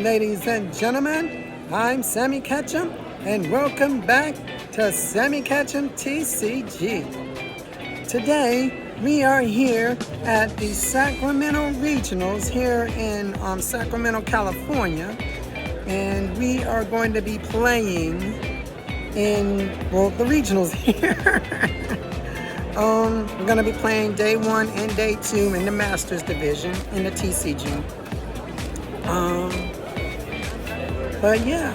Ladies and gentlemen, I'm Sammy Ketchum, and welcome back to Sammy Ketchum TCG. Today, we are here at the Sacramento Regionals here in Sacramento, California, and we are going to be playing in, the regionals here. We're going to be playing day 1 and day 2 in the Masters division in the TCG. But yeah,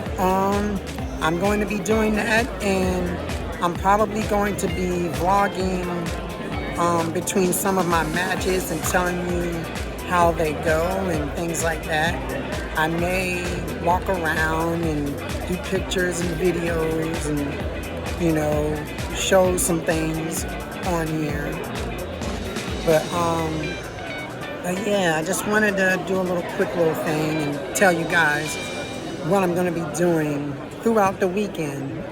I'm going to be doing that, and I'm probably going to be vlogging between some of my matches and telling you how they go and things like that. I may walk around and do pictures and videos and, show some things. on here. But yeah, I just wanted to do a quick little thing and tell you guys what I'm going to be doing throughout the weekend.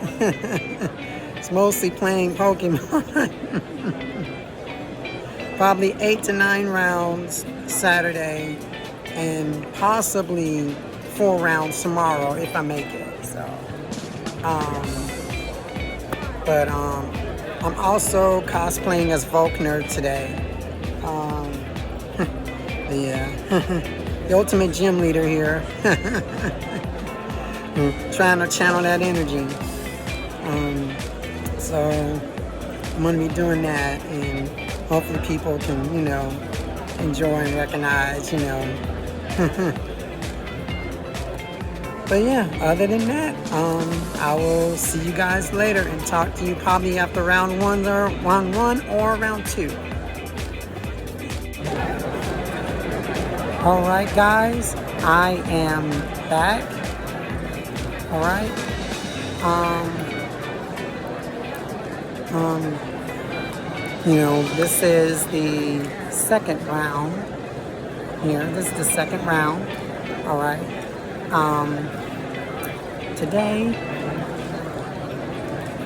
It's mostly playing Pokemon. Probably 8 to 9 rounds Saturday and possibly 4 rounds tomorrow if I make it. So, but I'm also cosplaying as Volkner today. Yeah, the ultimate gym leader here. Trying to channel that energy. So I'm going to be doing that, and hopefully people can, enjoy and recognize, But yeah, other than that, I will see you guys later and talk to you probably after round one or round 2. All right, guys, I am back. All right. This is the second round here. This is the second round. All right. Today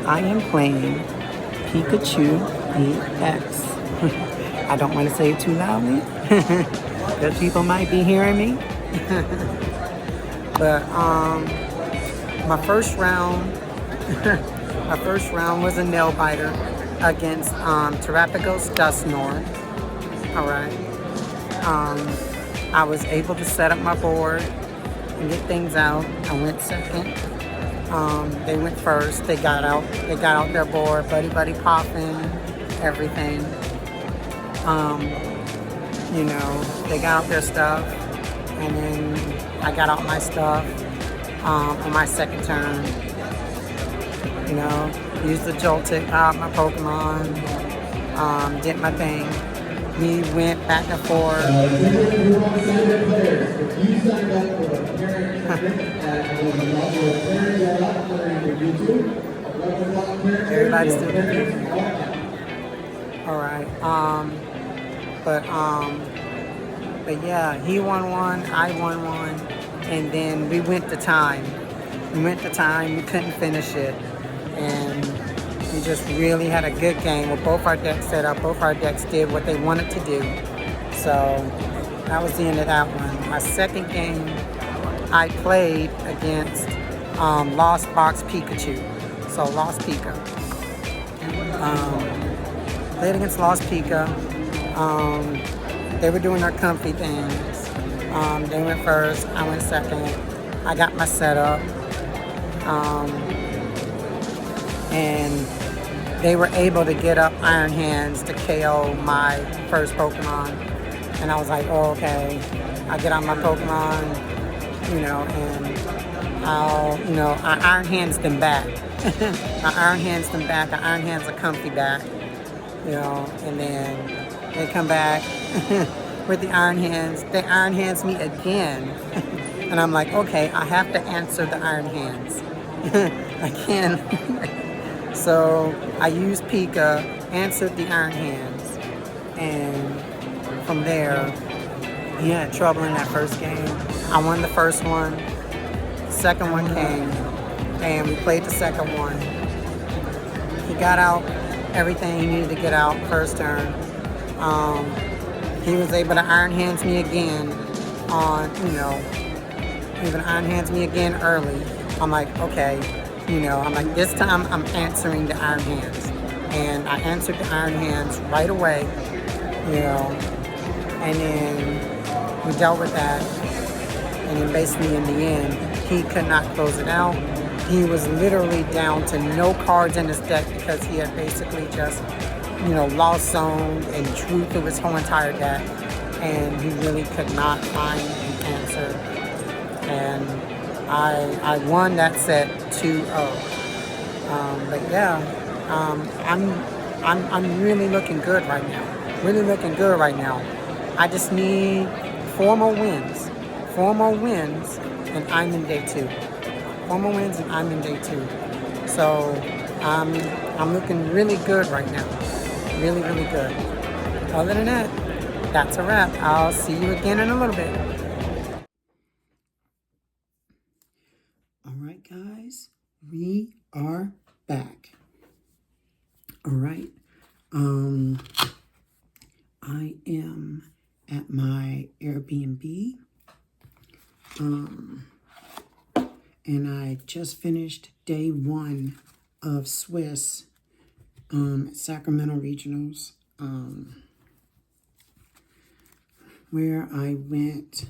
I am playing Pikachu EX. I don't want to say it too loudly because people might be hearing me. But my first round was a nail biter against Terrapagos Dusknoir. All right. I was able to set up my board and get things out. I went second. They went first. They got out their board, buddy popping, everything. They got out their stuff, and then I got out my stuff on my second turn. Used the Joltik out my Pokemon, did my thing. We went back and forth. Everybody's still confused. All right. But yeah, he won one, I won one, and then we went to time. We couldn't finish it, and we just really had a good game with both our decks set up. Both our decks did what they wanted to do. So that was the end of that one. My second game, I played against Lost Box Pikachu. So Lost Pika. Played against Lost Pika. They were doing their comfy things. They went first, I went second. I got my setup. And they were able to get up Iron Hands to KO my first Pokemon. And I was like, oh, okay. I get on my Pokemon, and I Iron Hands them back. I Iron Hands a comfy back, and then they come back with the Iron Hands. They Iron Hands me again. And I'm like, okay, I have to answer the Iron Hands. I can't. So I used Pika, answered the Iron Hands, and from there, he had trouble in that first game. I won the first one, second one came, and we played the second one. He got out everything he needed to get out first turn. He was able to Iron Hands me again Iron Hands me again early. I'm like, okay. This time I'm answering the Iron Hands. And I answered the Iron Hands right away, and then we dealt with that. And then basically in the end, he could not close it out. He was literally down to no cards in his deck because he had basically just, lost zone and drew through his whole entire deck. And he really could not find an answer. And I won that set 2-0. But yeah, I'm really looking good right now. I just need 4 more wins. 4 more wins, and I'm in day 2. 4 more wins, and I'm in day 2. So I'm looking really good right now. Really, really good. Other than that, that's a wrap. I'll see you again in a little bit. All right, guys, we are back. All right. I am at my Airbnb. And I just finished day 1 of Swiss Sacramento Regionals, where I went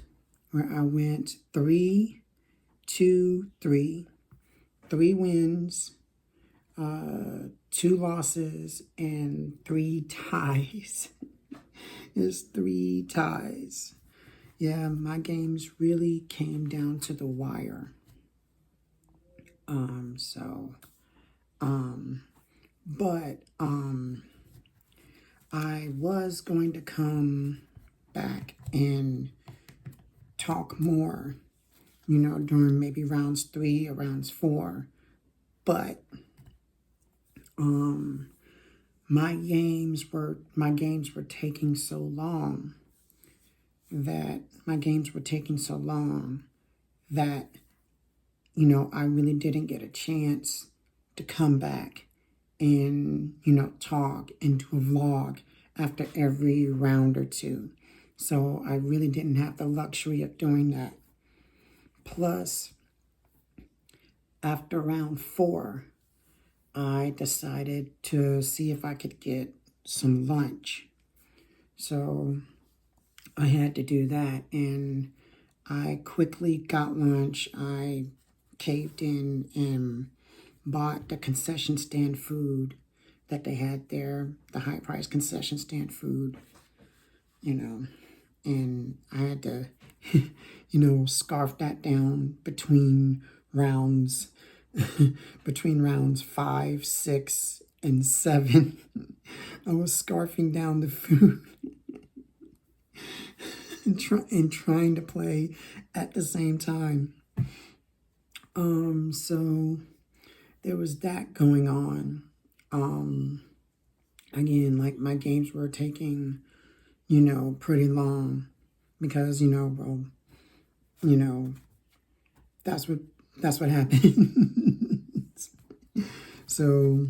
3, 2, 3, 3 wins, 2 losses, and 3 ties. It's 3 ties. Yeah, my games really came down to the wire. But I was going to come back and talk more, during maybe rounds 3 or rounds 4. But my games were taking so long that I really didn't get a chance to come back and, talk and do a vlog after every round or 2. So I really didn't have the luxury of doing that. Plus, after round 4, I decided to see if I could get some lunch. So I had to do that, and I quickly got lunch. I caved in and bought the concession stand food that they had there, the high price concession stand food, and I had to, scarf that down between rounds 5, 6, and 7. I was scarfing down the food and trying to play at the same time. So there was that going on. Again, like, my games were taking, pretty long because, that's what happens. So,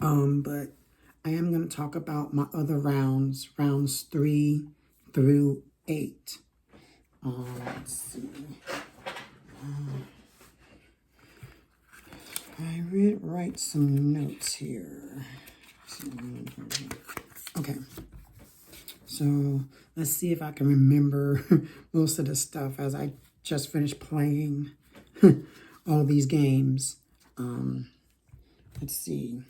but I am going to talk about my other rounds 3 through 8. Let's see. I write some notes here. Okay. So let's see if I can remember most of the stuff as I just finished playing all these games. Let's see.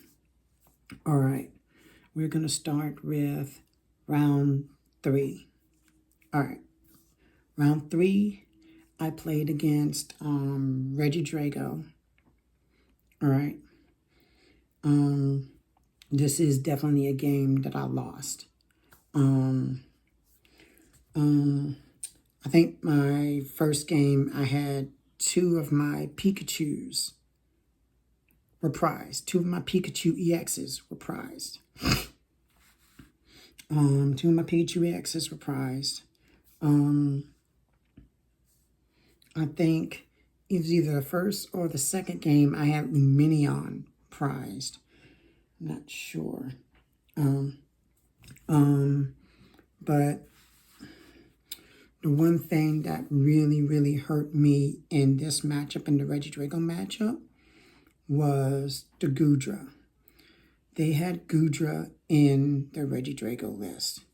All right. We're going to start with round 3. All right. Round 3, I played against Reggie Drago. All right. This is definitely a game that I lost. I think my first game, I had 2 of my Pikachus were prized. 2 of my Pikachu EXs were prized. 2 of my Pikachu EXs were prized. I think it was either the first or the second game I had Luminion prized. I'm not sure. But the one thing that really, really hurt me in this matchup, in the Reggie Drago matchup, was the Goodra. They had Goodra in the Reggie Drago list.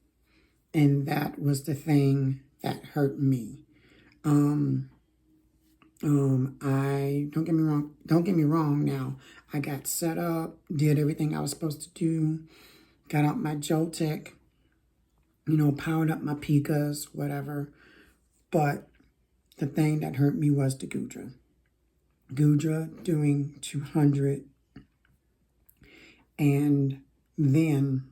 And that was the thing that hurt me. I don't get me wrong now. I got set up, did everything I was supposed to do, got out my Joltik, powered up my Pikas, whatever. But the thing that hurt me was the Goodra. Goodra doing 200. And then,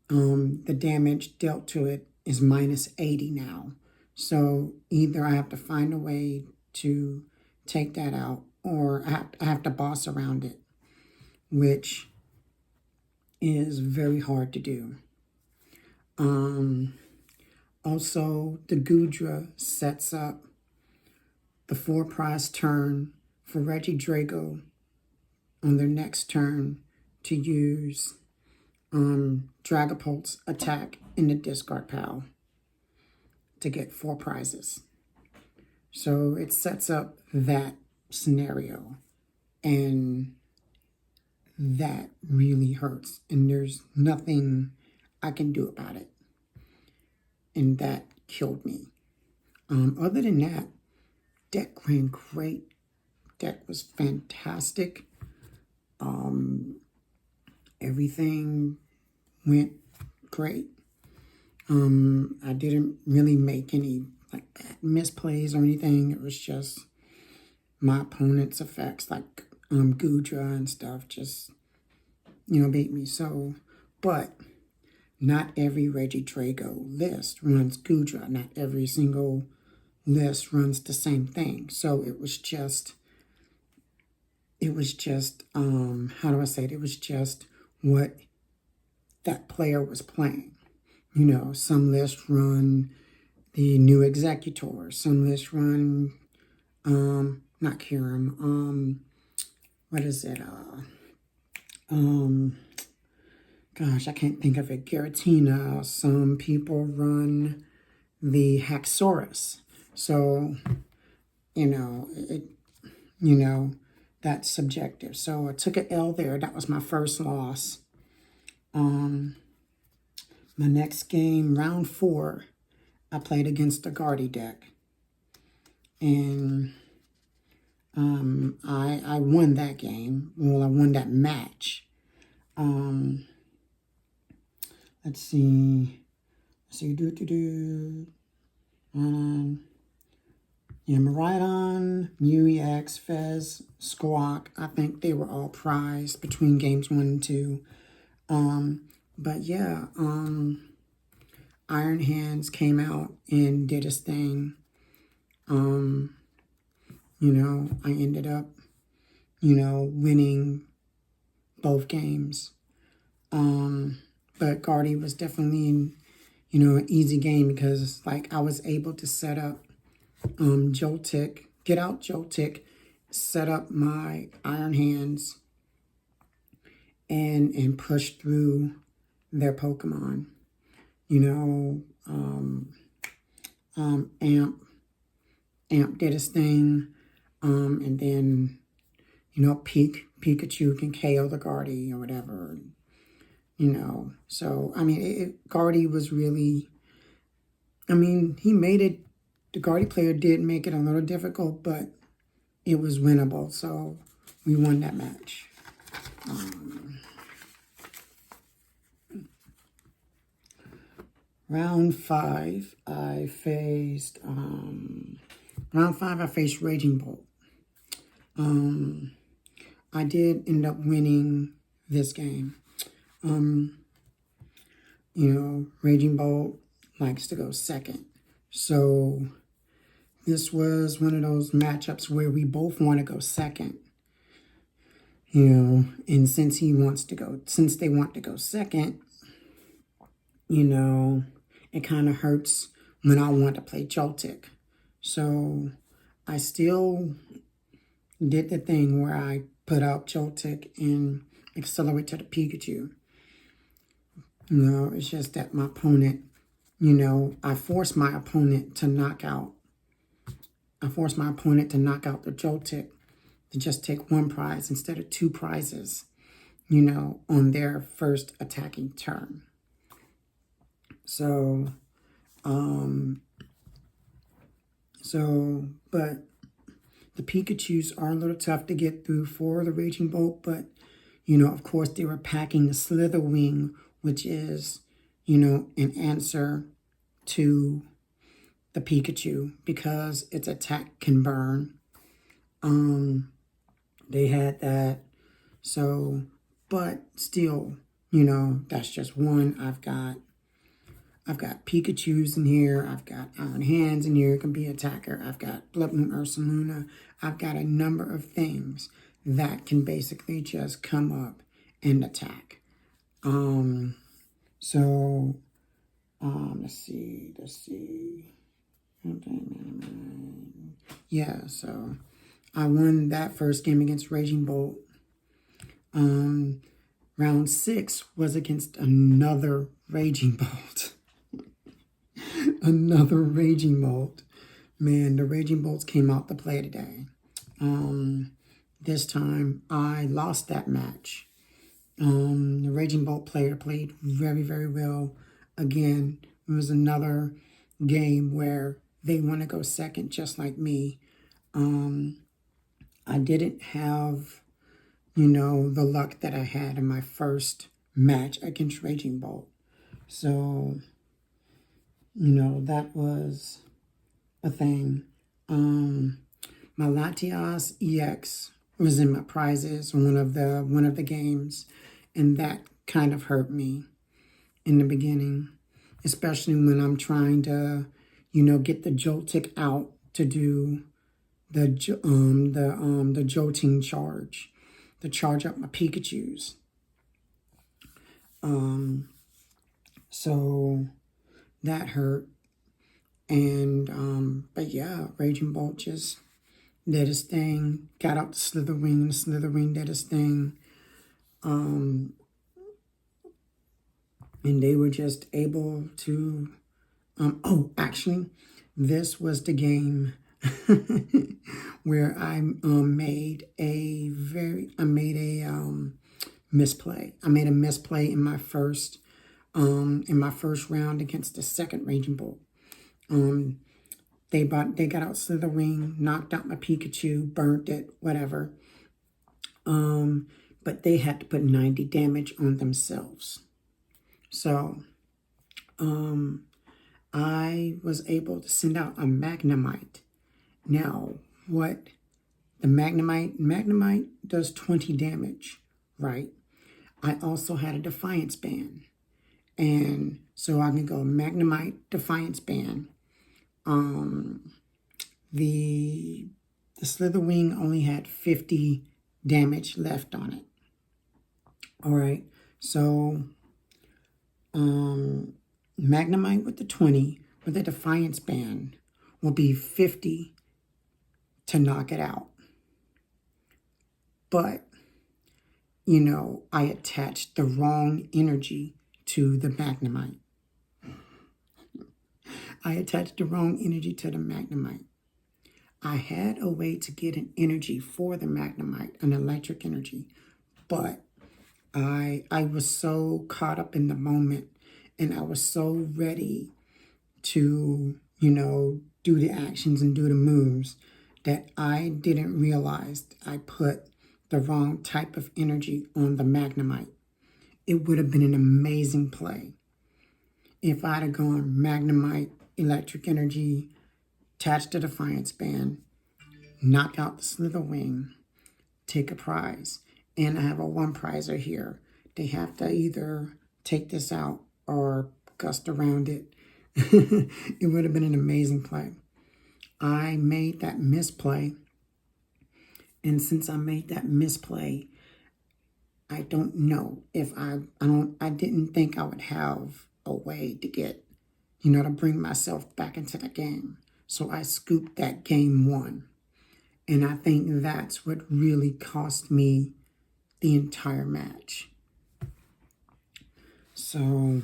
the damage dealt to it is minus 80 now. So either I have to find a way to take that out, or I have to boss around it. which is very hard to do. Also, the Gudra sets up the 4-prize turn for Reggie Drago on their next turn to use Dragapult's attack in the discard pile to get 4 prizes. So it sets up that scenario, and that really hurts, and there's nothing I can do about it, and that killed me. Other than that, deck ran great. Deck was fantastic. Everything went great. I didn't really make any like bad misplays or anything. It was just my opponent's effects, like Gudra and stuff, just beat me. So, but not every Reggie Drago list runs Gudra. Not every single list runs the same thing. So it was just how do I say it? It was just what that player was playing. Some lists run the new Executor. Some lists run, not Kiram, what is it? Gosh, I can't think of it. Giratina. Some people run the Haxorus. So, that's subjective. So I took an L there. That was my first loss. My next game, round 4, I played against the Guardy deck. And I won that game. Well, I won that match. Let's see. Miraidon, Mew EX, Fez, Squawk. I think they were all prized between games 1 and 2. But yeah, Iron Hands came out and did his thing. I ended up, winning both games. But Guardy was definitely, an easy game because, I was able to set up Joltik, get out Joltik, set up my Iron Hands, and push through their Pokemon. Amp did his thing, and then, Pikachu can KO the Guardy or whatever, So, Guardy was really, he made it, the Guardy player did make it a little difficult, but it was winnable, so we won that match. Round 5, I faced Raging Bolt. I did end up winning this game. Raging Bolt likes to go second. So this was one of those matchups where we both want to go second. And since they want to go second, it kind of hurts when I want to play Joltik. So I still did the thing where I put out Joltik and accelerate to the Pikachu. It's just that my opponent, I forced my opponent to knock out the Joltik to just take 1 prize instead of 2 prizes, on their first attacking turn. So, but the Pikachus are a little tough to get through for the Raging Bolt, but, of course, they were packing the Slither Wing, which is, an answer to the Pikachu because its attack can burn. They had that. So, but still, that's just one. I've got Pikachus in here. I've got Iron Hands in here. It can be attacker. I've got Blood Moon Ursaluna. I've got a number of things that can basically just come up and attack. So let's see. Yeah, so I won that first game against Raging Bolt. Round 6 was against another Raging Bolt. Another Raging Bolt. Man, the Raging Bolts came out to play today. This time I lost that match. The Raging Bolt player played very, very well. Again, it was another game where they want to go second just like me. I didn't have, the luck that I had in my first match against Raging Bolt. So, that was a thing. My Latias EX was in my prizes one of the games, and that kind of hurt me in the beginning, especially when I'm trying to, get the Joltik out to do the jolting charge, to charge up my Pikachus. So that hurt. And but yeah, Raging Bolt just did his thing, got out the Slitherwing, and Slitherwing did his thing. And they were just able to, actually, this was the game where I made a misplay. I made a misplay in my first round against the second Raging Bolt. They got out Slitherwing, knocked out my Pikachu, burnt it, whatever. But they had to put 90 damage on themselves. So, I was able to send out a Magnemite. Now, what the Magnemite does 20 damage, right? I also had a Defiance Band. And so I can go Magnemite, Defiance Band. The Slitherwing only had 50 damage left on it. All right, so Magnemite with the 20 with the Defiance Band will be 50 to knock it out. But, I attached the wrong energy to the Magnemite. I attached the wrong energy to the Magnemite. I had a way to get an energy for the Magnemite, an electric energy, but I was so caught up in the moment, and I was so ready to, do the actions and do the moves that I didn't realize I put the wrong type of energy on the Magnemite. It would have been an amazing play if I'd have gone Magnemite, electric energy, attached to Defiance Band, knock out the Slitherwing, take a prize. And I have a one prizer here. They have to either take this out or gust around it. It would have been an amazing play. I made that misplay. And since I made that misplay, I don't know if I didn't think I would have a way to get, to bring myself back into the game. So I scooped that game 1. And I think that's what really cost me the entire match. So,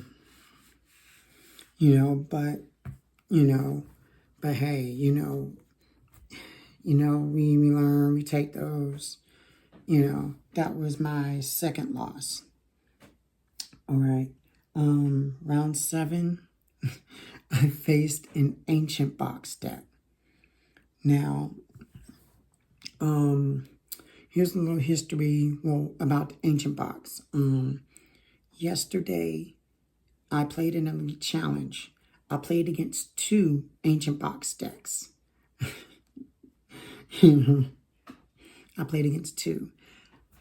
but hey, we learn, we take those. That was my second loss. All right. Round 7, I faced an Ancient Box deck. Now, here's a little history, about the Ancient Box. Yesterday, I played in a Elite Challenge. I played against 2 Ancient Box decks. I played against 2.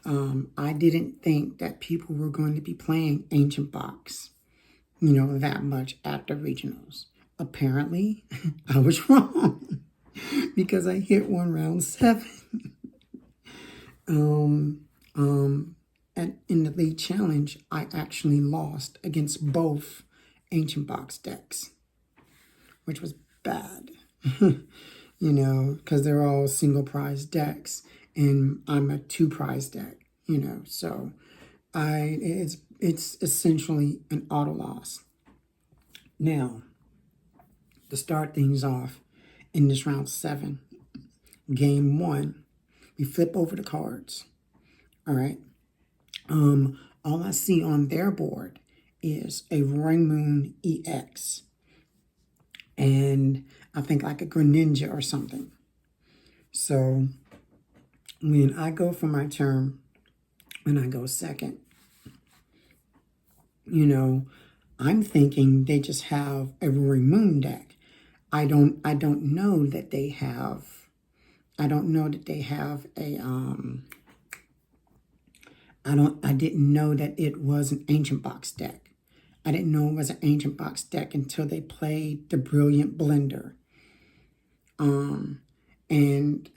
I didn't think that people were going to be playing Ancient Box, that much at the regionals. Apparently, I was wrong because I hit one round 7. Um, in the league challenge, I actually lost against both Ancient Box decks, which was bad. Because they're all single prize decks, and I'm a two prize deck. So it's essentially an auto loss. Now, to start things off in this round 7, game 1, we flip over the cards. All right. All I see on their board is a Roaring Moon EX, and I think like a Greninja or something. So when I go for my turn, when I go second, I'm thinking they just have a Roaring Moon deck. I don't know that they have I don't know that they have a I didn't know that it was an Ancient Box deck. I didn't know it was an Ancient Box deck until they played the Brilliant Blender. And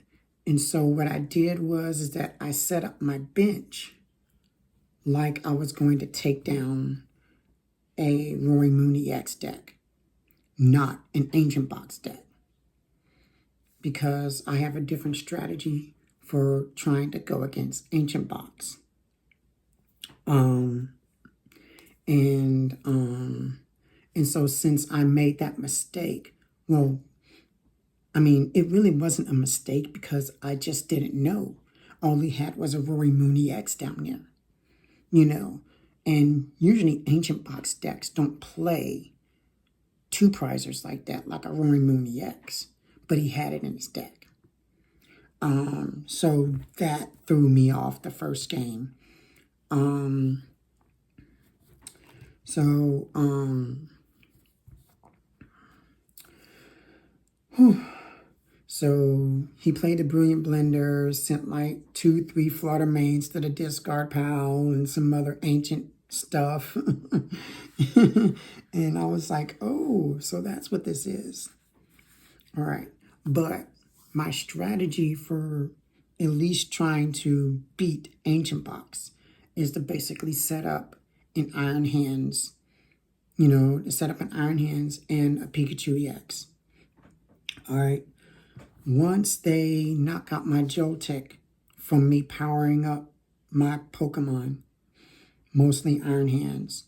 so what I did is that I set up my bench like I was going to take down a Roaring Moon EX deck, not an Ancient Box deck, because I have a different strategy for trying to go against Ancient Box. And so since I made that mistake, well, I mean, it really wasn't a mistake because I just didn't know. All he had was a Roaring Moon EX down there, And usually Ancient Box decks don't play two prizers like that, like a Roaring Moon EX. But he had it in his deck. So that threw me off the first game. So he played the Brilliant Blender, sent like 2-3 Flutter Mains to the discard pile and some other ancient stuff. And I was like, oh, so that's what this is. All right. But my strategy for at least trying to beat Ancient Box is to basically set up an Iron Hands, to set up an Iron Hands and a Pikachu EX. All right. Once they knock out my Joltik from me powering up my Pokemon, mostly Iron Hands,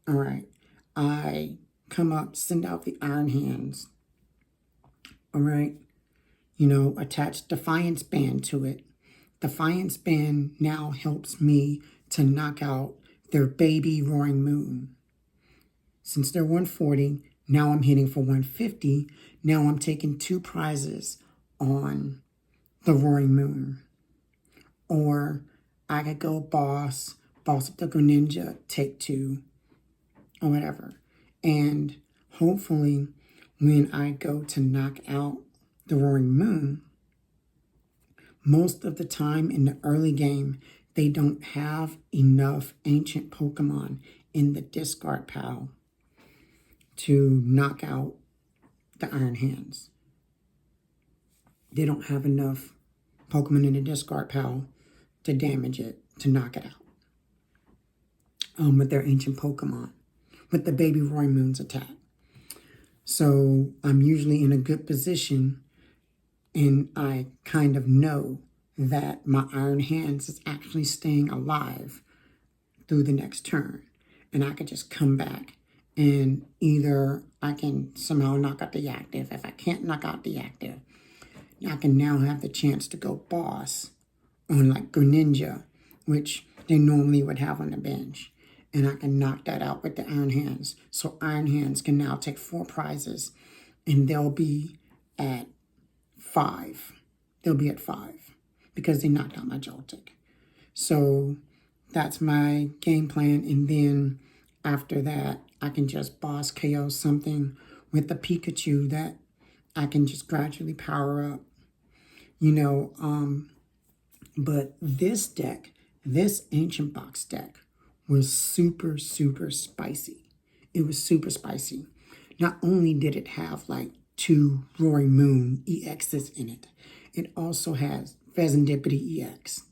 all right, I come up, send out the Iron Hands, all right, attach Defiance Band to it. Defiance Band now helps me to knock out their baby Roaring Moon. Since they're 140, now I'm hitting for 150. Now I'm taking 2 prizes on the Roaring Moon. Or I could go boss up the Greninja, take 2, or whatever. And hopefully when I go to knock out the Roaring Moon, most of the time in the early game, they don't have enough ancient Pokemon in the discard pile to knock out the Iron Hands. They don't have enough Pokemon in the discard pile to damage it, to knock it out. With their ancient Pokemon, with the baby Roaring Moon's attack. So I'm usually in a good position, and I kind of know that my Iron Hands is actually staying alive through the next turn. And I could just come back, and either I can somehow knock out the active. If I can't knock out the active, I can now have the chance to go boss on like Greninja, which they normally would have on the bench. And I can knock that out with the Iron Hands. So Iron Hands can now take 4 prizes, and they'll be at 5. They'll be at 5 because they knocked out my Joltik. So that's my game plan. And then after that, I can just boss KO something with the Pikachu that I can just gradually power up. But this deck, this Ancient Box deck, was super, super spicy. It was super spicy. Not only did it have like 2 Roaring Moon EXs in it, it also has Pheasantipity EX.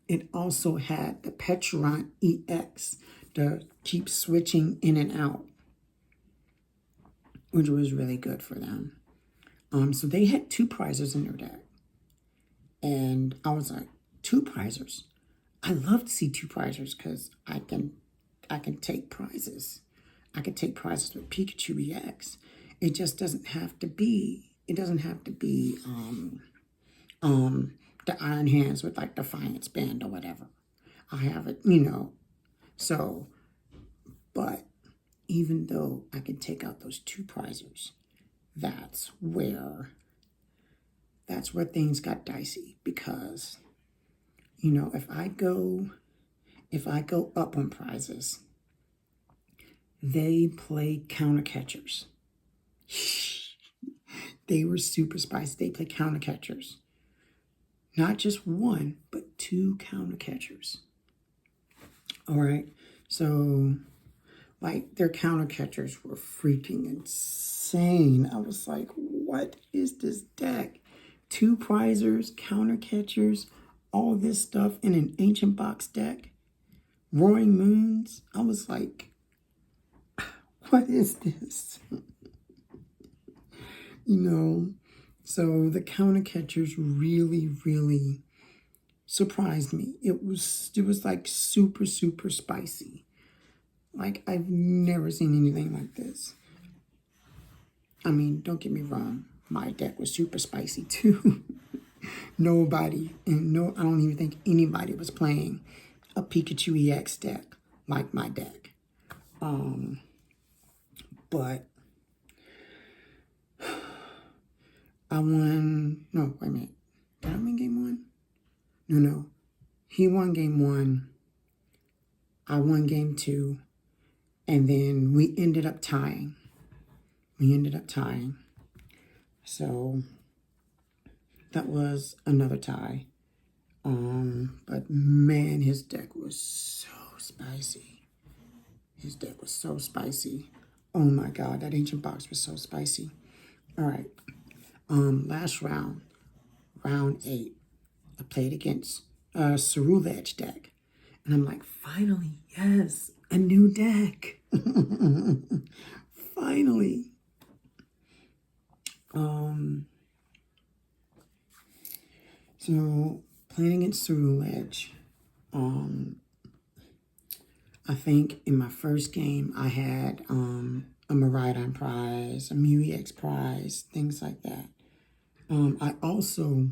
it also had the Petron EX to keep switching in and out, which was really good for them. So they had 2 prizers in their deck. And I was like, 2 prizers? I love to see 2 prizers because I can take prizes. I can take prizes with Pikachu EX. It just doesn't have to be, the Iron Hands with like Defiance Band or whatever. I have it, So, but even though I can take out those 2 prizers, that's where things got dicey, because if I go up on prizes, they play counter catchers. They were super spicy. They play counter catchers. Not just 1, but 2 counter catchers. All right. So, like, their counter catchers were freaking insane. I was like, what is this deck? 2 prizers, counter catchers, all this stuff in an ancient box deck. Roaring Moons. I was like, what is this? So the counter catchers really, really surprised me. It was like super, super spicy. Like, I've never seen anything like this. I mean, don't get me wrong. My deck was super spicy too. I don't even think anybody was playing a Pikachu EX deck like my deck. But I won. No, wait a minute. Did I win game 1? No. He won game 1. I won game 2. And then we ended up tying. So that was another tie. But man, his deck was so spicy. Oh my God, that ancient box was so spicy. All right. Last round, round 8, I played against Cerulege deck. And I'm like, finally, yes, a new deck. Finally. So playing against Cerulege, I think in my first game I had a Miraidon prize, a Mew EX prize, things like that. I also,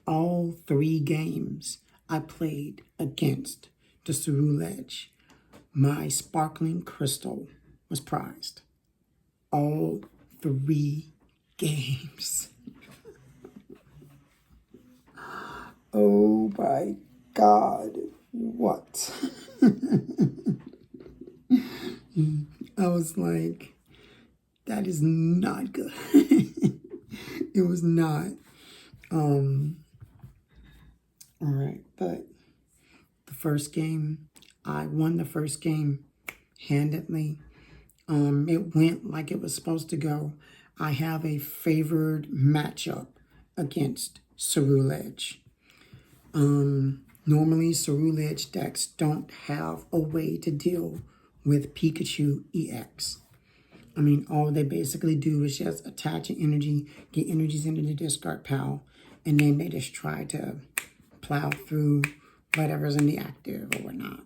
all 3 games I played against the Cerulege, my Sparkling Crystal was prized. All 3 games. Oh my God, what? I was like, that is not good. It was not. All right, but the first game, I won the first game handedly. It went like it was supposed to go. I have a favored matchup against Cerulege. Normally, Cerulege decks don't have a way to deal with Pikachu EX. I mean, all they basically do is just attach an energy, get energies into the discard pile, and then they just try to plow through whatever's in the active or whatnot.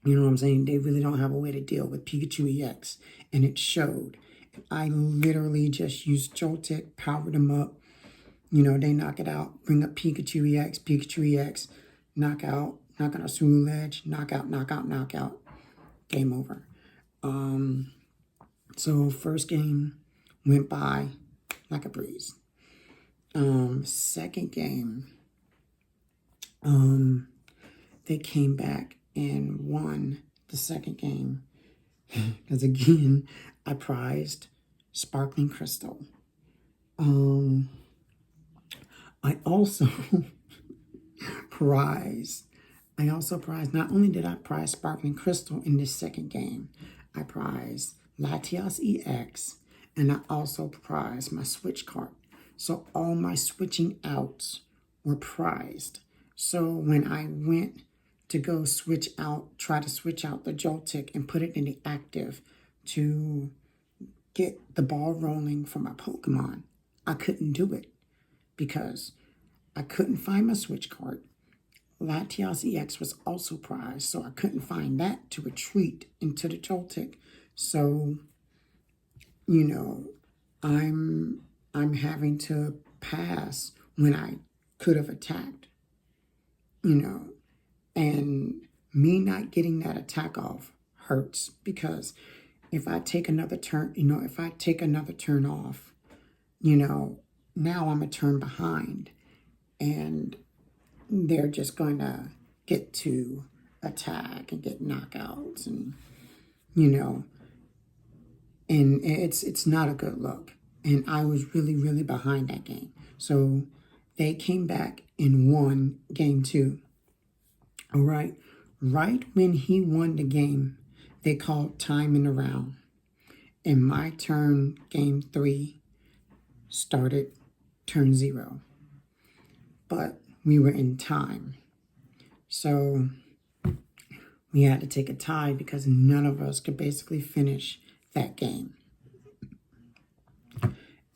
You know what I'm saying? They really don't have a way to deal with Pikachu EX, and it showed. I literally just used Joltik, powered them up. They knock it out, bring up Pikachu EX, knock out Cerulege, knockout, game over. So first game went by like a breeze. Second game, they came back and won the second game. Because again, I prized Sparkling Crystal. I also prized, not only did I prize Sparkling Crystal in this second game, I prized Latias EX, and I also prized my switch card. So all my switching outs were prized. So when I went to go try to switch out the Joltik and put it in the active to get the ball rolling for my Pokemon, I couldn't do it because I couldn't find my switch card. Latias EX was also prized, so I couldn't find that to retreat into the Joltik. So, you know, I'm having to pass when I could have attacked, you know, and me not getting that attack off hurts because if I take another turn, if I take another turn off, now I'm a turn behind and they're just going to get to attack and get knockouts and, and it's not a good look. And I was really, really behind that game. So they came back and won game 2. All right. Right when he won the game, they called time in the round. And my turn, game 3, started turn 0. But we were in time. So we had to take a tie because none of us could basically finish that game.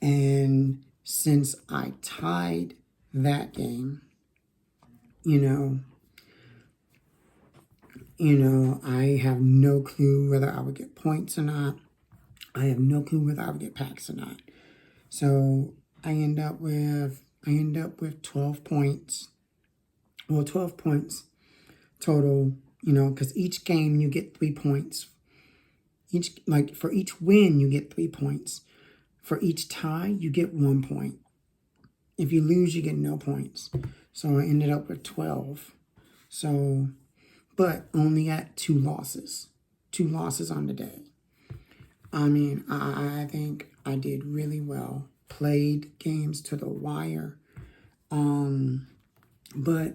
And since I tied that game, I have no clue whether I would get points or not. I have no clue whether I would get packs or not. So I end up with 12 points. Well, 12 points total, because each game you get 3 points. For each win, you get 3 points. For each tie, you get 1 point. If you lose, you get no points. So I ended up with 12. So, but only at 2 losses. 2 losses on the day. I mean, I think I did really well. Played games to the wire. But,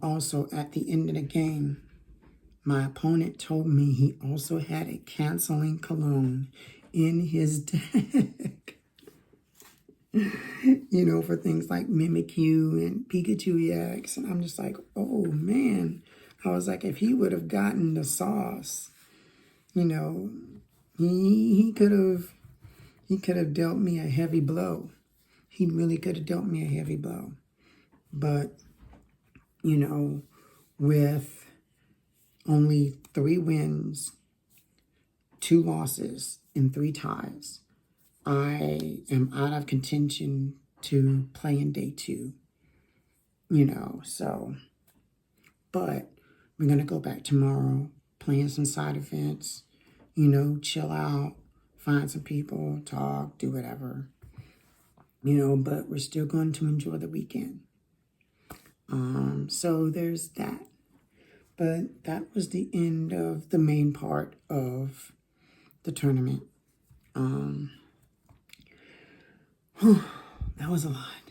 also at the end of the game, my opponent told me he also had a canceling cologne in his deck. For things like Mimikyu and Pikachu EX. And I'm just like, oh, man. I was like, if he would have gotten the sauce, he could have dealt me a heavy blow. He really could have dealt me a heavy blow. But, with only 3 wins, 2 losses, and 3 ties, I am out of contention to play in day 2. So, but we're going to go back tomorrow, playing some side events, chill out, find some people, talk, do whatever, but we're still going to enjoy the weekend. So there's that. But that was the end of the main part of the tournament. That was a lot.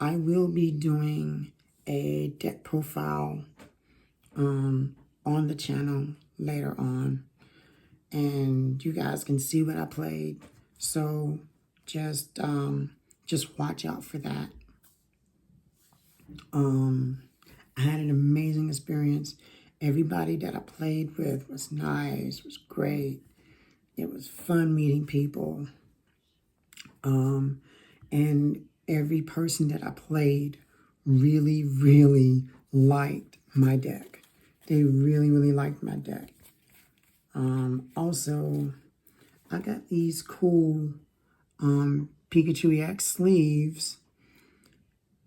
I will be doing a deck profile on the channel later on, and you guys can see what I played. So just watch out for that. I had an amazing experience. Everybody that I played with was nice, was great. It was fun meeting people. And every person that I played really, really liked my deck. They really, really liked my deck. Also, I got these cool Pikachu EX sleeves.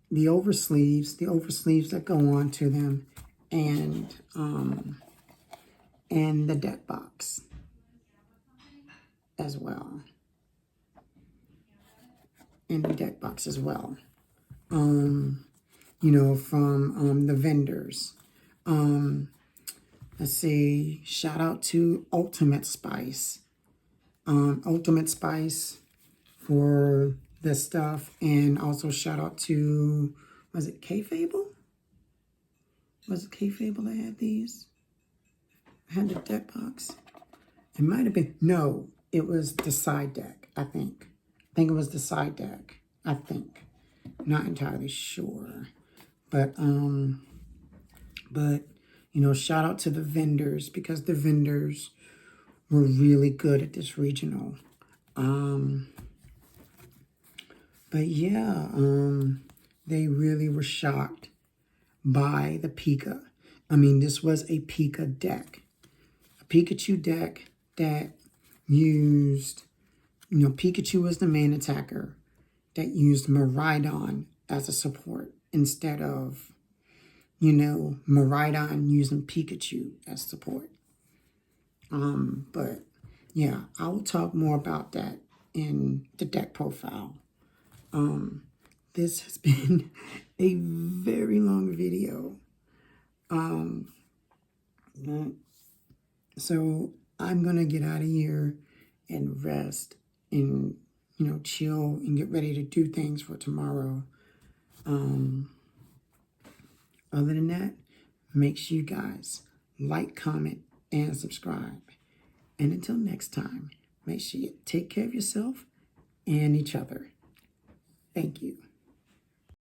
The oversleeves that go on to them, and the deck box as well. From the vendors. Let's see, shout out to Ultimate Spice. Ultimate Spice for this stuff, and also shout out to, was it K-Fable? Was it K-Fable that had these? Had the deck box? It might have been, no, it was the side deck, I think. I think it was the side deck, I think. Not entirely sure. But you know, shout out to the vendors, because the vendors were really good at this regional. But yeah, they really were shocked by the Pika. I mean, this was a Pika deck. A Pikachu deck that used, you know, Pikachu was the main attacker, that used Miraidon as a support instead of, you know, Miraidon using Pikachu as support. But yeah, I will talk more about that in the deck profile. This has been a very long video. So I'm gonna get out of here and rest and, you know, chill and get ready to do things for tomorrow. Other than that, make sure you guys like, comment, and subscribe. And until next time, make sure you take care of yourself and each other. Thank you.